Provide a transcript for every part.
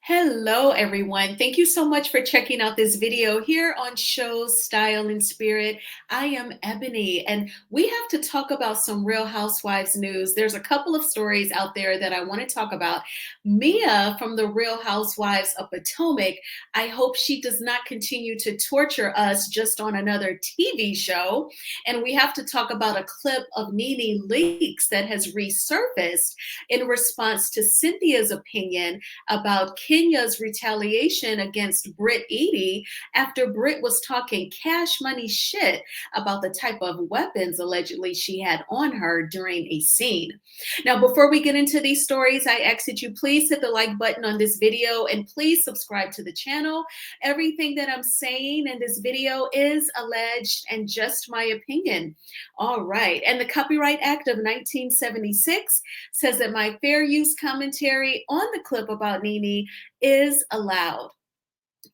Hello, everyone. Thank you so much for checking out this video here on Shows, Style, and Spirit. I am Ebony, and we have to talk about some Real Housewives news. There's a couple of stories out there that I want to talk about. Mia from the Real Housewives of Potomac, I hope she does not continue to torture us just on another TV show. And we have to talk about a clip of Nene leaks that has resurfaced in response to Cynthia's opinion about Kenya's retaliation against Britt Eady after Britt was talking cash money shit about the type of weapons allegedly she had on her during a scene. Now, before we get into these stories, I ask that you please hit the like button on this video and please subscribe to the channel. Everything that I'm saying in this video is alleged and just my opinion. All right. And the Copyright Act of 1976 says that my fair use commentary on the clip about Nene is allowed.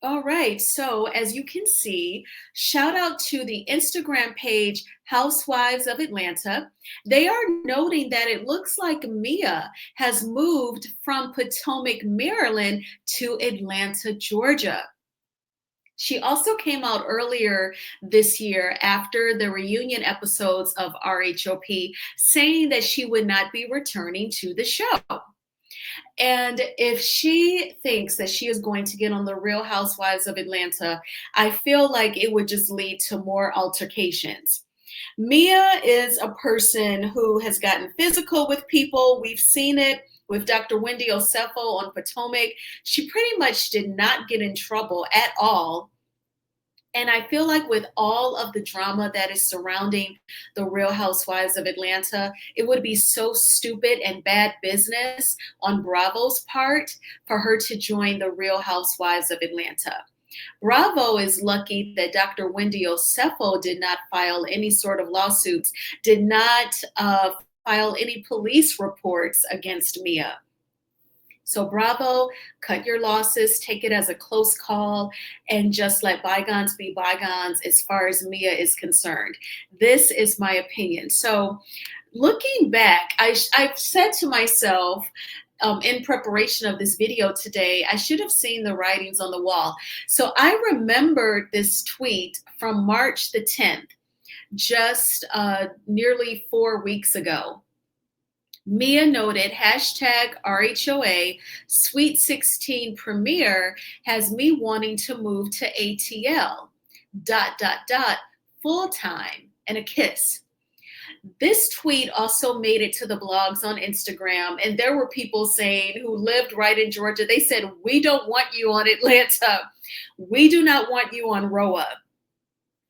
All right, so as you can see, shout out to the Instagram page Housewives of Atlanta. They are noting that it looks like Mia has moved from Potomac, Maryland to Atlanta, Georgia. She also came out earlier this year after the reunion episodes of RHOP saying that she would not be returning to the show. And if she thinks that she is going to get on the Real Housewives of Atlanta, I feel like it would just lead to more altercations. Mia is a person who has gotten physical with people. We've seen it with Dr. Wendy Osefo on Potomac. She pretty much did not get in trouble at all. And I feel like with all of the drama that is surrounding the Real Housewives of Atlanta, it would be so stupid and bad business on Bravo's part for her to join the Real Housewives of Atlanta. Bravo is lucky that Dr. Wendy Osefo did not file any sort of lawsuits, did not file any police reports against Mia. So Bravo, cut your losses, take it as a close call, and just let bygones be bygones as far as Mia is concerned. This is my opinion. So looking back, I've said to myself, in preparation of this video today, I should have seen the writings on the wall. So I remembered this tweet from March the 10th, just nearly 4 weeks ago. Mia noted hashtag RHOA Sweet 16 premiere has me wanting to move to ATL, ... full time, and a kiss. This tweet also made it to the blogs on Instagram, and there were people saying who lived right in Georgia, they said, we don't want you on Atlanta. We do not want you on ROA.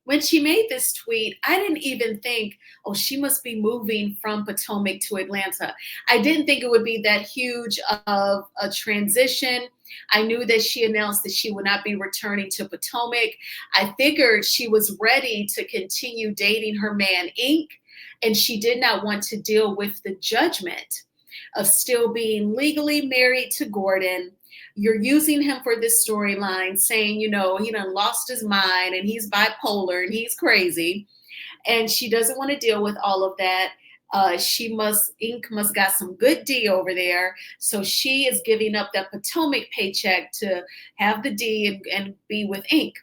When she made this tweet, I didn't even think, oh, she must be moving from Potomac to Atlanta. I didn't think it would be that huge of a transition. I knew that she announced that she would not be returning to Potomac. I figured she was ready to continue dating her man, Ink, and she did not want to deal with the judgment of still being legally married to Gordon. You're using him for this storyline, saying, he done lost his mind and he's bipolar and he's crazy. And she doesn't want to deal with all of that. Ink must got some good D over there. So she is giving up that Potomac paycheck to have the D and be with Ink.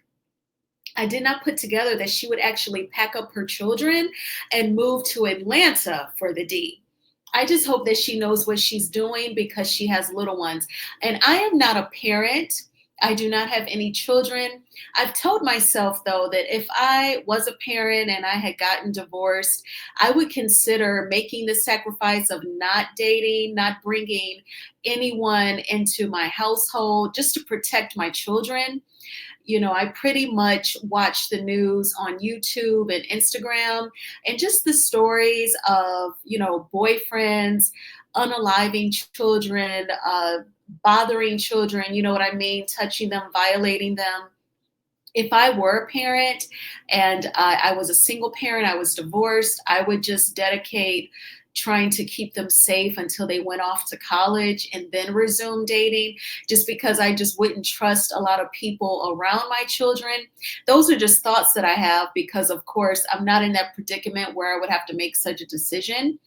I did not put together that she would actually pack up her children and move to Atlanta for the D. I just hope that she knows what she's doing because she has little ones. And I am not a parent. I do not have any children. I've told myself, though, that if I was a parent and I had gotten divorced, I would consider making the sacrifice of not dating, not bringing anyone into my household just to protect my children. I pretty much watch the news on YouTube and Instagram and just the stories of, boyfriends, unaliving children, bothering children, you know what I mean, touching them, violating them. If I were a parent and I was a single parent, I was divorced, I would just dedicate trying to keep them safe until they went off to college and then resume dating, just because I just wouldn't trust a lot of people around my children. Those are just thoughts that I have because, of course, I'm not in that predicament where I would have to make such a decision.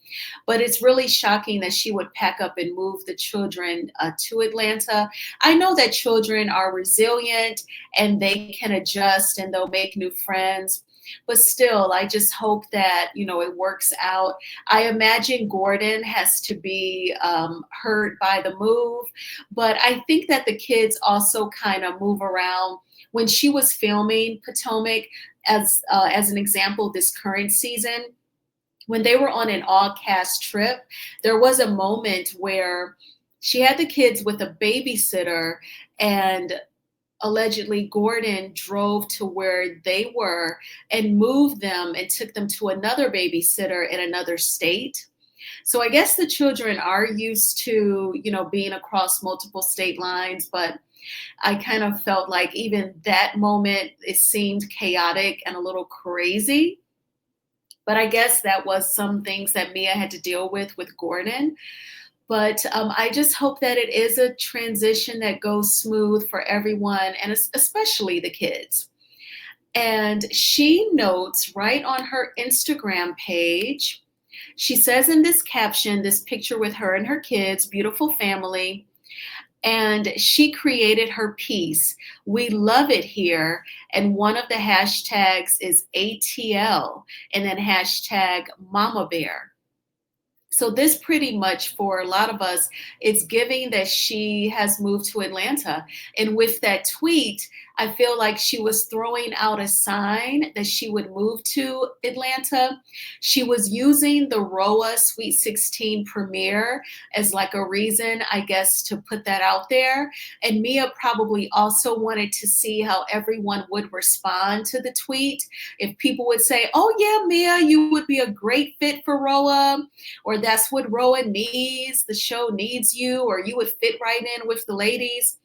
But it's really shocking that she would pack up and move the children to Atlanta. I know that children are resilient and they can adjust and they'll make new friends. But still, I just hope that, it works out. I imagine Gordon has to be hurt by the move, but I think that the kids also kind of move around. When she was filming Potomac, as an example, this current season, when they were on an all cast trip, there was a moment where she had the kids with a babysitter, and allegedly Gordon drove to where they were and moved them and took them to another babysitter in another state. So I guess the children are used to, being across multiple state lines, but I kind of felt like even that moment, it seemed chaotic and a little crazy. But I guess that was some things that Mia had to deal with Gordon. But I just hope that it is a transition that goes smooth for everyone, and especially the kids. And she notes right on her Instagram page, she says in this caption, this picture with her and her kids, beautiful family. And she created her piece. We love it here. And one of the hashtags is ATL and then hashtag Mama Bear. So this pretty much for a lot of us, it's giving that she has moved to Atlanta. And with that tweet, I feel like she was throwing out a sign that she would move to Atlanta. She was using the ROA Sweet 16 premiere as like a reason, I guess, to put that out there. And Mia probably also wanted to see how everyone would respond to the tweet. If people would say, oh yeah, Mia, you would be a great fit for ROA, or that's what ROA needs, the show needs you, or you would fit right in with the ladies.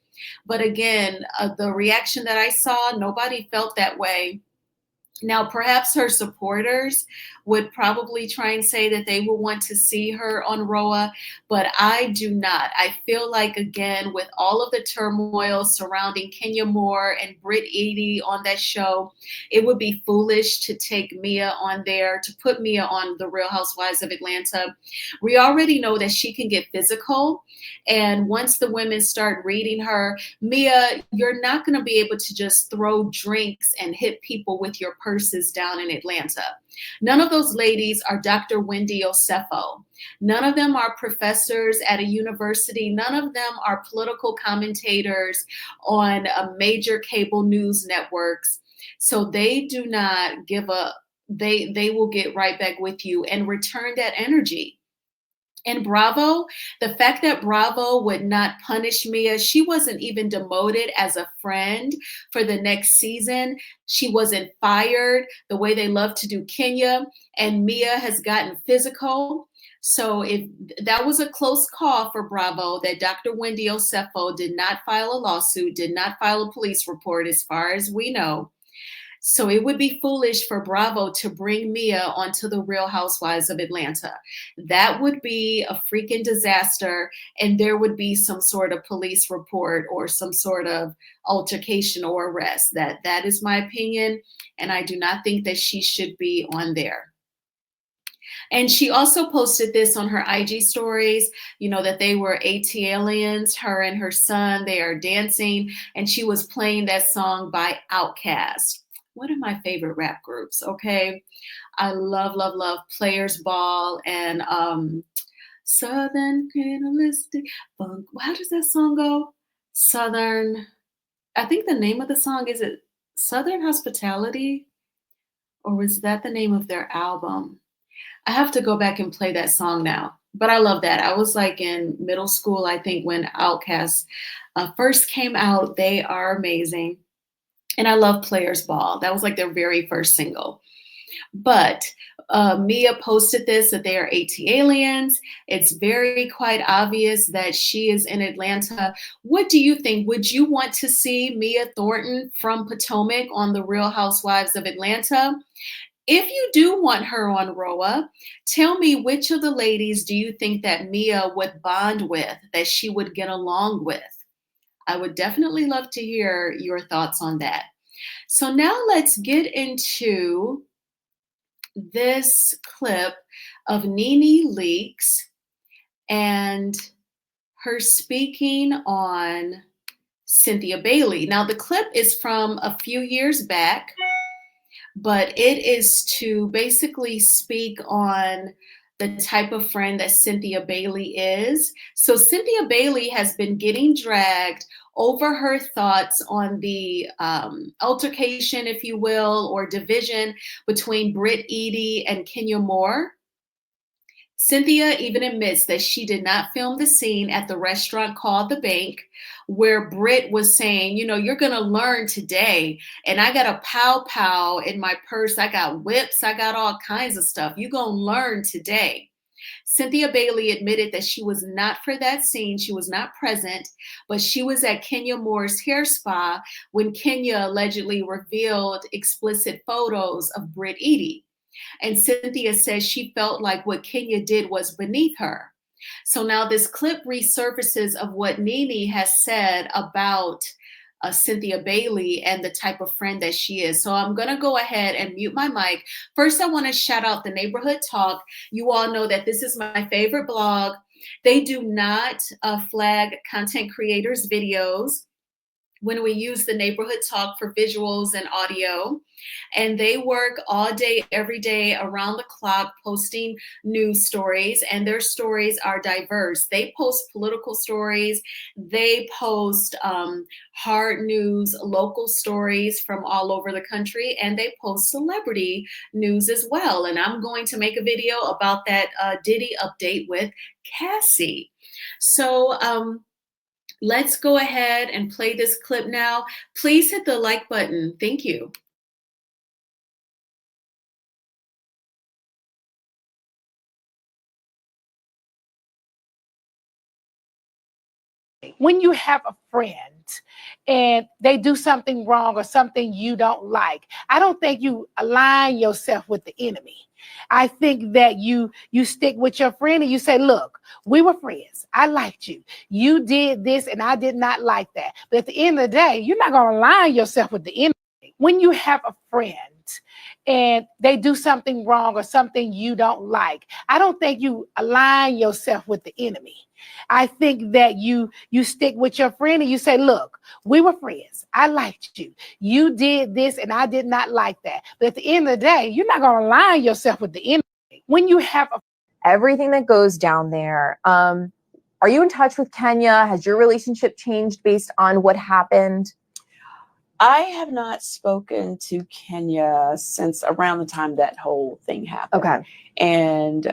But again, the reaction that I saw, nobody felt that way. Now, perhaps her supporters would probably try and say that they will want to see her on ROA, but I do not. I feel like, again, with all of the turmoil surrounding Kenya Moore and Britt Eady on that show, it would be foolish to take Mia on there, to put Mia on The Real Housewives of Atlanta. We already know that she can get physical. And once the women start reading her, Mia, you're not going to be able to just throw drinks and hit people with your purses down in Atlanta. None of those ladies are Dr. Wendy Osefo. None of them are professors at a university. None of them are political commentators on major cable news networks. So they do not give up. They will get right back with you and return that energy. And Bravo, the fact that Bravo would not punish Mia, she wasn't even demoted as a friend for the next season. She wasn't fired the way they love to do Kenya, and Mia has gotten physical. So if that was a close call for Bravo, that Dr. Wendy Osefo did not file a lawsuit, did not file a police report, as far as we know. So it would be foolish for Bravo to bring Mia onto The Real Housewives of Atlanta. That would be a freaking disaster, and there would be some sort of police report or some sort of altercation or arrest. That is my opinion, and I do not think that she should be on there. And she also posted this on her IG stories, that they were AT aliens, her and her son, they are dancing, and she was playing that song by Outkast, one of my favorite rap groups. Okay. I love, love, love Players Ball and Southern Criminalistic Funk. How does that song go? Southern, I think the name of the song, is it Southern Hospitality? Or was that the name of their album? I have to go back and play that song now. But I love that. I was like in middle school, I think, when Outkast first came out. They are amazing. And I love Players Ball. That was like their very first single. But Mia posted this, that they are AT aliens. It's very quite obvious that she is in Atlanta. What do you think? Would you want to see Mia Thornton from Potomac on The Real Housewives of Atlanta? If you do want her on Roa, tell me which of the ladies do you think that Mia would bond with, that she would get along with? I would definitely love to hear your thoughts on that. So now let's get into this clip of Nene Leakes and her speaking on Cynthia Bailey. Now, the clip is from a few years back, but it is to basically speak on the type of friend that Cynthia Bailey is. So Cynthia Bailey has been getting dragged over her thoughts on the altercation, if you will, or division between Britt Eady and Kenya Moore. Cynthia even admits that she did not film the scene at the restaurant called The Bank, where Britt was saying, you know, you're going to learn today. And I got a pow pow in my purse. I got whips. I got all kinds of stuff. You're going to learn today. Cynthia Bailey admitted that she was not for that scene. She was not present, but she was at Kenya Moore's hair spa when Kenya allegedly revealed explicit photos of Britt Eady. And Cynthia says she felt like what Kenya did was beneath her. So now this clip resurfaces of what Nene has said about Cynthia Bailey and the type of friend that she is. So I'm going to go ahead and mute my mic. First, I want to shout out the Neighborhood Talk. You all know that this is my favorite blog. They do not flag content creators' videos when we use the Neighborhood Talk for visuals and audio. And they work all day, every day, around the clock, posting news stories, and their stories are diverse. They post political stories, they post hard news, local stories from all over the country, and they post celebrity news as well. And I'm going to make a video about that Diddy update with Cassie. So, let's go ahead and play this clip now. Please hit the like button. Thank you. When you have a friend and they do something wrong or something you don't like, I don't think you align yourself with the enemy. I think that you stick with your friend and you say, look, we were friends. I liked you. You did this and I did not like that. But at the end of the day, you're not going to align yourself with the enemy. When you have a friend and they do something wrong or something you don't like, I don't think you align yourself with the enemy. I think that you stick with your friend and you say, look, we were friends. I liked you. You did this and I did not like that. But at the end of the day, you're not going to align yourself with the enemy. When you have everything that goes down there. Are you in touch with Kenya? Has your relationship changed based on what happened? I have not spoken to Kenya since around the time that whole thing happened. Okay. And,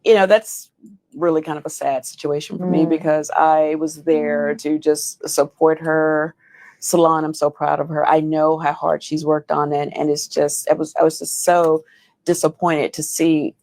you know, that's really kind of a sad situation for me because I was there to just support her salon. I'm so proud of her. I know how hard she's worked on it. And it's just, I was just so disappointed to see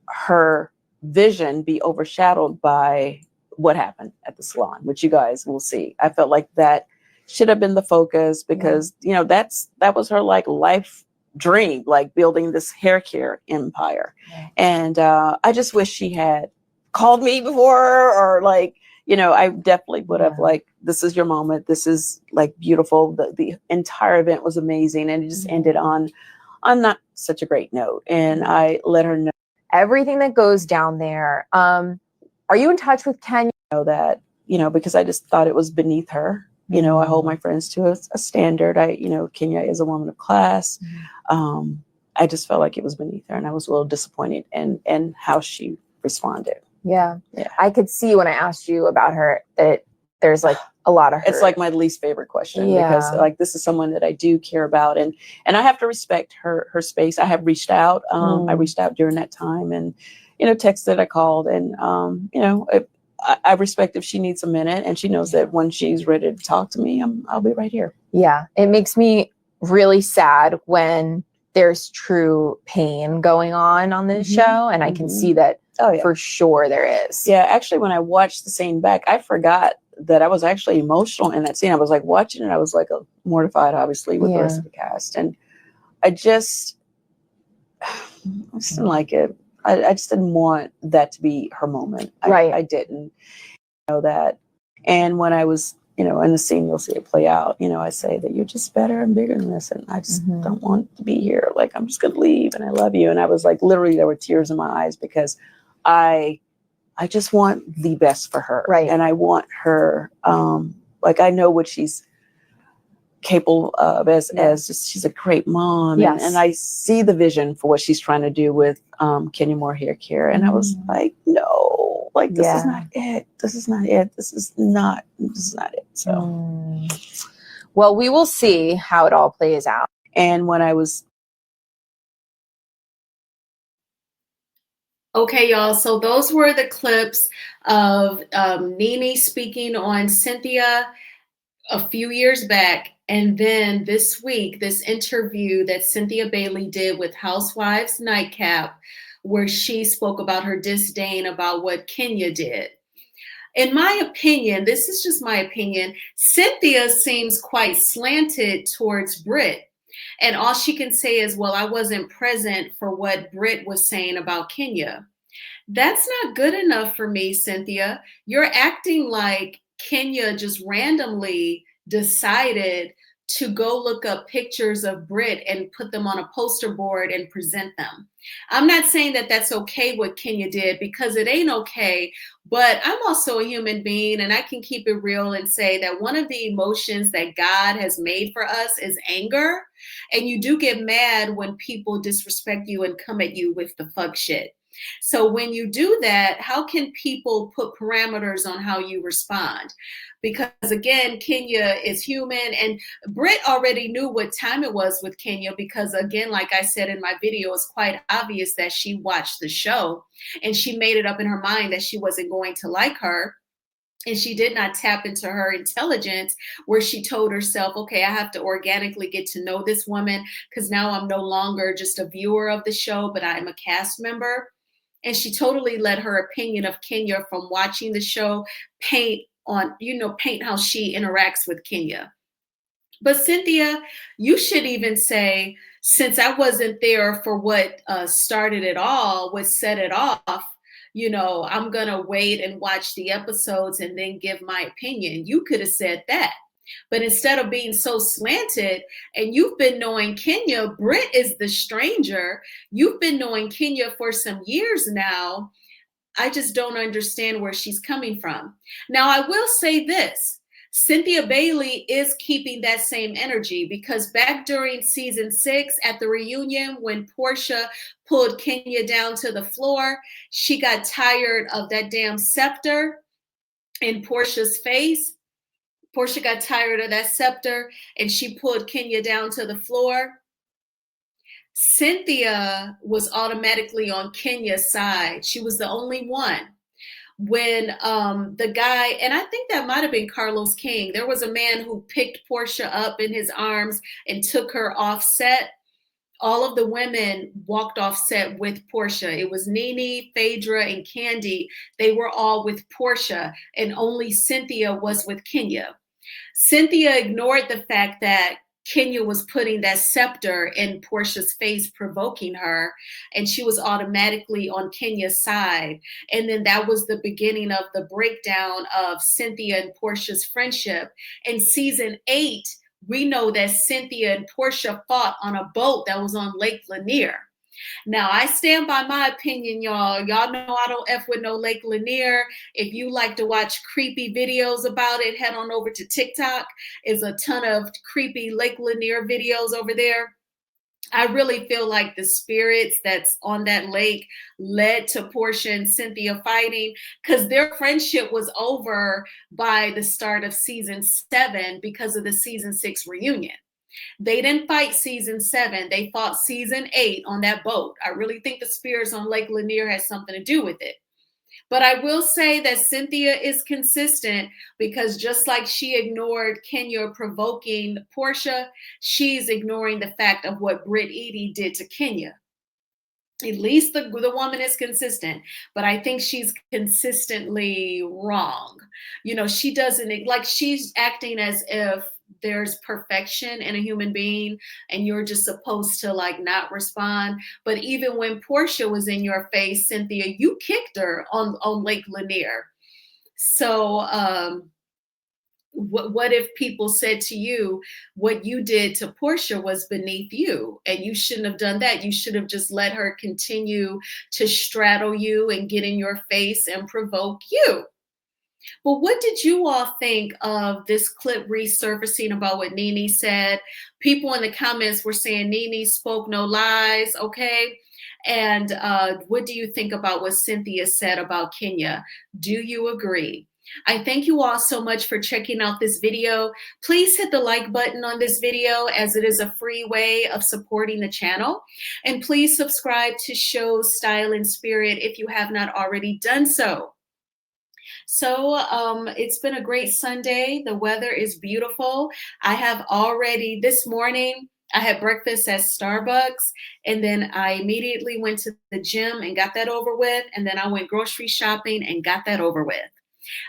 her vision be overshadowed by what happened at the salon, which you guys will see. I felt like that should have been the focus because, you know, that was her like life dream, like building this hair care empire. And I just wish she had called me before, or like, you know, I definitely would have like, this is your moment. This is like beautiful. The entire event was amazing. And it just ended on not such a great note. And I let her know everything that goes down there. Are you in touch with Kenya? Know that, you know, because I just thought it was beneath her. You know, I hold my friends to a standard. You know, Kenya is a woman of class. I just felt like it was beneath her, and I was a little disappointed in how she responded. Yeah. I could see when I asked you about her that there's like a lot of hurt. It's like my least favorite question because like this is someone that I do care about, and I have to respect her space. I have reached out. I reached out during that time, and you know, texted, I called, and you know, I respect if she needs a minute, and she knows that when she's ready to talk to me, I'll be right here. Yeah, it makes me really sad when there's true pain going on this show, and I can see that for sure there is. Yeah, actually, when I watched the scene back, I forgot that I was actually emotional in that scene. I was like watching it, I was like mortified, obviously, with the rest of the cast, and I just didn't like it. I just didn't want that to be her moment. I didn't know that. And when I was, in the scene, you'll see it play out. I say that you're just better and bigger than this. And I just don't want to be here. Like, I'm just going to leave and I love you. And I was like, literally, there were tears in my eyes because I just want the best for her. Right. And I want her, I know what she's capable of as just, she's a great mom. Yes. And I see the vision for what she's trying to do with Kenya Moore hair care. And I was like, no, like, this is not it. This is not it. This is not it. So, well, we will see how it all plays out. And when I was Okay, y'all. So those were the clips of Nene speaking on Cynthia a few years back. And then this week, this interview that Cynthia Bailey did with Housewives Nightcap, where she spoke about her disdain about what Kenya did. In my opinion, this is just my opinion, Cynthia seems quite slanted towards Britt. And all she can say is, well, I wasn't present for what Britt was saying about Kenya. That's not good enough for me, Cynthia. You're acting like Kenya just randomly decided to go look up pictures of Britt and put them on a poster board and present them. I'm not saying that that's okay what Kenya did, because it ain't okay, but I'm also a human being and I can keep it real and say that one of the emotions that God has made for us is anger. And you do get mad when people disrespect you and come at you with the fuck shit. So when you do that, how can people put parameters on how you respond? Because again, Kenya is human, and Britt already knew what time it was with Kenya, because again, like I said in my video, it's quite obvious that she watched the show and she made it up in her mind that she wasn't going to like her. And she did not tap into her intelligence, where she told herself, okay, I have to organically get to know this woman, because now I'm no longer just a viewer of the show, but I'm a cast member. And she totally let her opinion of Kenya from watching the show paint how she interacts with Kenya. But Cynthia, you should even say, since I wasn't there for what started it all, what set it off, I'm going to wait and watch the episodes and then give my opinion. You could have said that. But instead of being so slanted, and you've been knowing Kenya, Britt is the stranger. You've been knowing Kenya for some years now. I just don't understand where she's coming from. Now, I will say this. Cynthia Bailey is keeping that same energy, because back during season 6 at the reunion, when Portia pulled Kenya down to the floor, she got tired of that damn scepter in Portia's face. Portia got tired of that scepter and she pulled Kenya down to the floor. Cynthia was automatically on Kenya's side. She was the only one. When the guy, and I think that might have been Carlos King, there was a man who picked Portia up in his arms and took her off set. All of the women walked off set with Portia. It was Nene, Phaedra, and Candy. They were all with Portia, and only Cynthia was with Kenya. Cynthia ignored the fact that Kenya was putting that scepter in Portia's face, provoking her, and she was automatically on Kenya's side. And then that was the beginning of the breakdown of Cynthia and Portia's friendship. In season 8, we know that Cynthia and Portia fought on a boat that was on Lake Lanier. Now, I stand by my opinion, y'all. Y'all know I don't F with no Lake Lanier. If you like to watch creepy videos about it, head on over to TikTok. There's a ton of creepy Lake Lanier videos over there. I really feel like the spirits that's on that lake led to Portia and Cynthia fighting, because their friendship was over by the start of season 7 because of the season 6 reunion. They didn't fight season 7. They fought season 8 on that boat. I really think the spirits on Lake Lanier has something to do with it. But I will say that Cynthia is consistent, because just like she ignored Kenya provoking Portia, she's ignoring the fact of what Britt Eady did to Kenya. At least the woman is consistent, but I think she's consistently wrong. She doesn't, like, she's acting as if there's perfection in a human being and you're just supposed to like not respond. But even when Portia was in your face, Cynthia, you kicked her on Lake Lanier. So what if people said to you, what you did to Portia was beneath you and you shouldn't have done that? You should have just let her continue to straddle you and get in your face and provoke you. But what did you all think of this clip resurfacing about what Nene said? People in the comments were saying Nene spoke no lies, okay? And what do you think about what Cynthia said about Kenya? Do you agree? I thank you all so much for checking out this video. Please hit the like button on this video as it is a free way of supporting the channel. And please subscribe to Shows Style and Spirit if you have not already done so. So it's been a great Sunday. The weather is beautiful. I have already, this morning, I had breakfast at Starbucks, and then I immediately went to the gym and got that over with. And then I went grocery shopping and got that over with.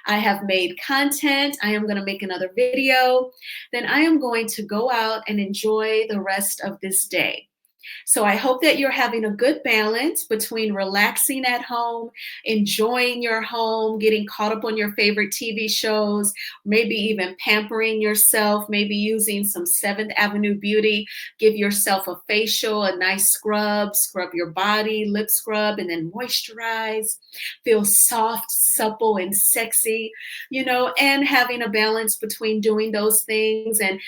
I have made content. I am going to make another video. Then I am going to go out and enjoy the rest of this day. So I hope that you're having a good balance between relaxing at home, enjoying your home, getting caught up on your favorite TV shows, maybe even pampering yourself, maybe using some 7th Avenue Beauty, give yourself a facial, a nice scrub your body, lip scrub, and then moisturize, feel soft, supple, and sexy, and having a balance between doing those things and,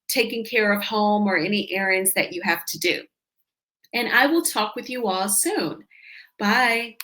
taking care of home or any errands that you have to do. And I will talk with you all soon. Bye.